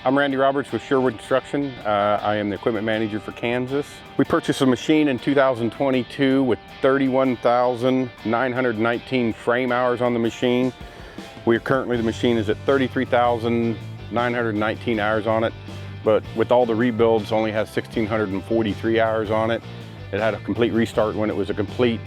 I'm Randy Roberts with Sherwood Construction. I am the equipment manager for Kansas. We purchased a machine in 2022 with 31,919 frame hours on the machine. The machine is at 33,919 hours on it, but with all the rebuilds only has 1,643 hours on it. It had a complete restart when it was a complete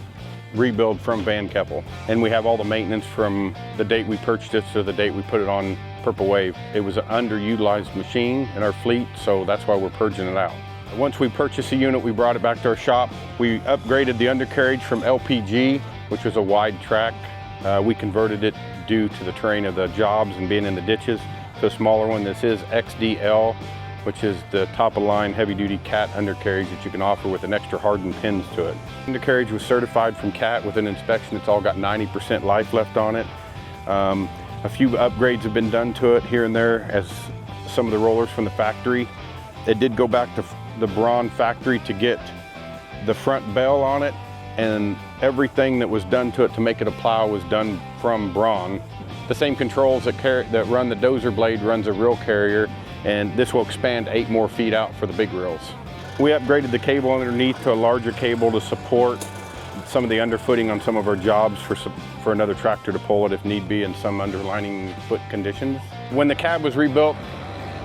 rebuild from Van Keppel. And we have all the maintenance from the date we purchased it to the date we put it on Purple Wave. It was an underutilized machine in our fleet, so that's why we're purging it out. Once we purchased the unit, we brought it back to our shop. We upgraded the undercarriage from LPG, which was a wide track. We converted it due to the terrain of the jobs and being in the ditches to a smaller one. This is XDL, which is the top of line heavy duty CAT undercarriage that you can offer with an extra hardened pins to it. Undercarriage was certified from CAT with an inspection. It's all got 90% life left on it. A few upgrades have been done to it here and there as some of the rollers from the factory. It did go back to the Braun factory to get the front bell on it, and everything that was done to it to make it a plow was done from Braun. The same controls that run the dozer blade runs a reel carrier, and this will expand 8 more feet out for the big reels. We upgraded the cable underneath to a larger cable to support some of the underfooting on some of our jobs for another tractor to pull it if need be in some underlining foot conditions. When the cab was rebuilt,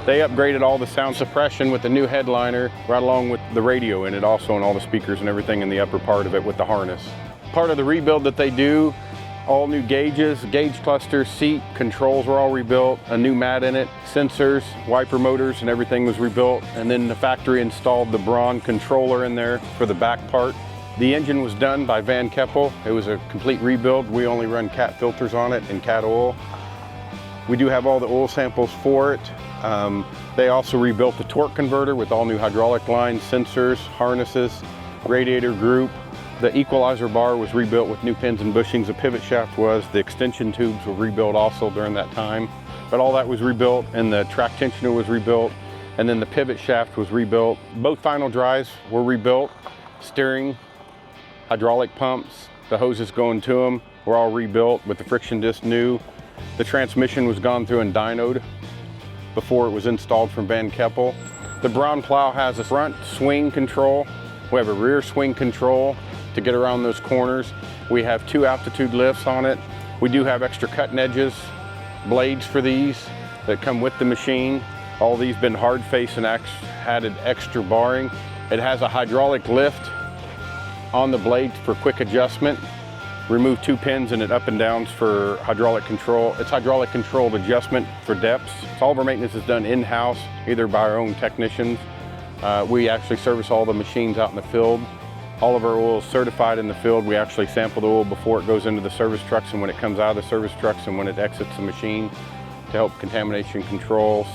they upgraded all the sound suppression with the new headliner, right along with the radio in it also, and all the speakers and everything in the upper part of it with the harness. Part of the rebuild that they do, all new gauges, gauge clusters, seat, controls were all rebuilt, a new mat in it, sensors, wiper motors, and everything was rebuilt. And then the factory installed the Braun controller in there for the back part. The engine was done by Van Keppel. It was a complete rebuild. We only run CAT filters on it and CAT oil. We do have all the oil samples for it. They also rebuilt the torque converter with all new hydraulic lines, sensors, harnesses, radiator group. The equalizer bar was rebuilt with new pins and bushings. The pivot shaft was. The extension tubes were rebuilt also during that time. But all that was rebuilt, and the track tensioner was rebuilt, and then the pivot shaft was rebuilt. Both final drives were rebuilt. Steering, hydraulic pumps, the hoses going to them were all rebuilt with the friction disc new. The transmission was gone through and dynoed before it was installed from Van Keppel. The Braun plow has a front swing control. We have a rear swing control to get around those corners. We have 2 altitude lifts on it. We do have extra cutting edges, blades for these that come with the machine. All these been hard face and added extra barring. It has a hydraulic lift on the blade for quick adjustment. Remove 2 pins and it up and downs for hydraulic control. It's hydraulic controlled adjustment for depths. So all of our maintenance is done in-house, either by our own technicians. We actually service all the machines out in the field. All of our oil is certified in the field. We actually sample the oil before it goes into the service trucks and when it comes out of the service trucks and when it exits the machine to help contamination control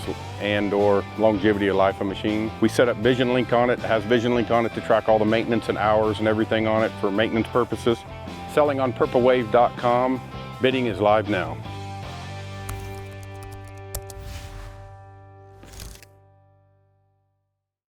and/or longevity of life of machine. We set up Vision Link on it. It has Vision Link on it to track all the maintenance and hours and everything on it for maintenance purposes. Selling on purplewave.com. Bidding is live now.